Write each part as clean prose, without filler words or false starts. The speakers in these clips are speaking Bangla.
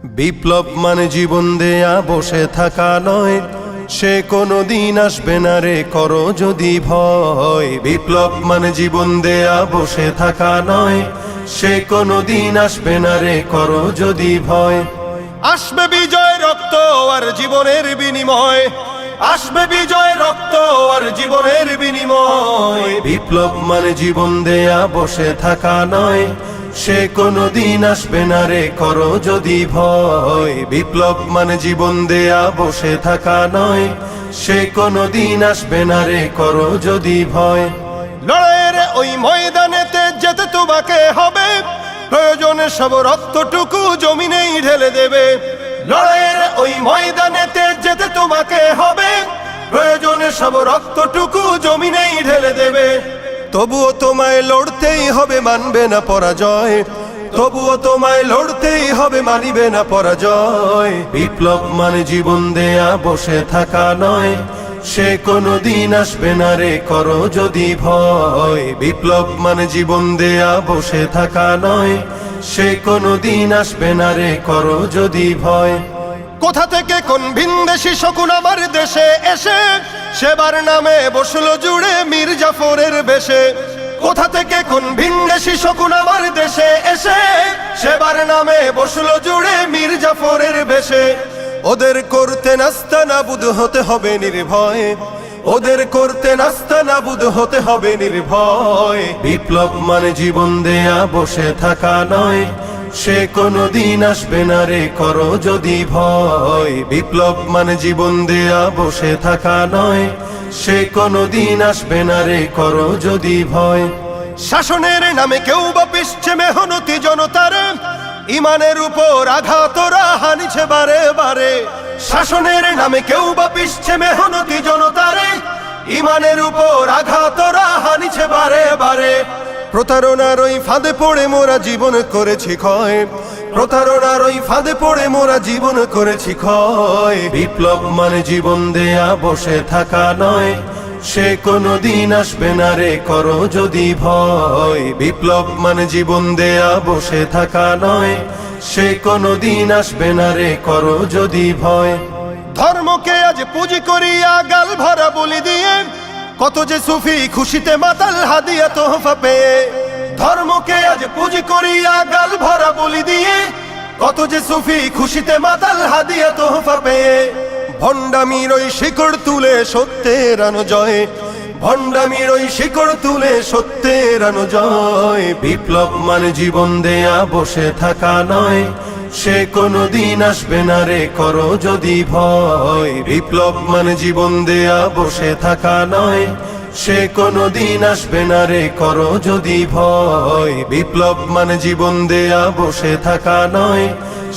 বিপ্লব মানে জীবন দেয়া বসে থাকা নয়, সে কোনো দিন আসবে না রে করো যদি ভয়। বিপ্লব মানে জীবন দেয়া বসে থাকা নয়, সে কোনো দিন আসবে না রে করো যদি ভয়। আসবে বিজয় রক্ত আর জীবনের বিনিময়, আসবে বিজয় রক্ত আর জীবনের বিনিময়। বিপ্লব মানে জীবন দেয়া বসে থাকা নয়, সে কোনো দিন আসবে না রে করো যদি ভয়। বিপ্লব মানে জীবন দেয়া বসে থাকা নয়, সে কোনো দিন আসবে না রে করো যদি ভয়। লড়াইয়ের ওই ময়দানেতে যেতে তোমাকে হবে, প্রয়োজনে সব রক্তটুকু জমিনেই ঢেলে দেবে। লড়াইয়ের ওই ময়দানেতে যেতে তোমাকে হবে, প্রয়োজনে সব রক্তটুকু জমিনেই ঢেলে দেবে। তবুও তোমায় লড়তেই হবে, মানবে না পরাজয়। তবুও তোমায় লড়তেই হবে, মানিবে না পরাজয়। বিপ্লব মানে জীবন দেয়া বসে থাকা নয়, সে কোনো দিন আসবে না রে করো যদি ভয়। বিপ্লব মানে জীবন দেয়া বসে থাকা নয়, সে কোনো দিন আসবে না রে করো যদি ভয়। কোথা থেকে কোন ভিনদেশী শকুন আমার দেশে এসে সেবার নামে বসলো জুড়ে মীর জাফরের বেশে। কোথা থেকে কোন ভিনদেশী শকুন আমার দেশে এসে সেবার নামে বসলো জুড়ে মীর জাফরের বেশে। ওদের করতে নাস্তানাবুদ হতে হবে নির্ভয়, ওদের করতে নাস্তানাবুদ হতে হবে নির্ভয়। বিপ্লব মানে জীবন দেয়া বসে থাকা নয়, সে কোনো দিন আসবে না রে করো যদি ভয়। বিপ্লব মানে জীবন দেয়া বসে থাকা নয়, সে কোনো দিন আসবে না রে করো যদি ভয়। শাসনের নামে কেউ বা পিছছে মেহনতি জনতার, ইমানের উপর আঘাতরা হানিছে বারে বারে। শাসনের নামে কেউ বা পিছছে মেহনতি জনতার, ইমানের উপর আঘাতরা হানিছে বারে বারে। প্রতারণার ওই ফাঁদে পড়ে মোরা জীবন করেছি ক্ষয়, প্রতারণার ওই ফাঁদে পড়ে মোরা জীবন করেছি ক্ষয়। বিপ্লব মানে জীবন দেয়া বসে থাকা নয়, সে কোনো দিন আসবে না রে করো যদি ভয়। বিপ্লব মানে জীবন দেয়া বসে থাকা নয়, সে কোনো দিন আসবে না রে করো যদি ভয়। ধর্মকে আজ পুঁজি করিয়া গাল ভরা বলি দিয়ে, কত যে সুফি খুশিতে মাতাল হাদিয়া তোহফা পেয়ে। ধর্মকে আজ পুঁজি করিয়া গাল ভরা বলি দিয়ে, কত যে সুফি খুশিতে মাতাল হাদিয়া তোহফা পেয়ে। ভণ্ডামির ওই শিকড় তুলে সত্যের আনো জয়, ভণ্ডামির ওই শিকড় তুলে সত্যের আনো জয়। বিপ্লব মানে জীবন দেয়া বসে থাকা নয়, সে কোনো দিন আসবে না রে করো যদি ভয়। বিপ্লব মানে জীবন দেয়া বসে থাকা নয়, সে কোনো দিন আসবে না রে করো যদি ভয়। বিপ্লব মানে জীবন দেয়া বসে থাকা নয়,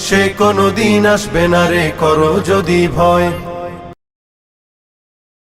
সে কোনো দিন আসবে না রে করো যদি ভয়।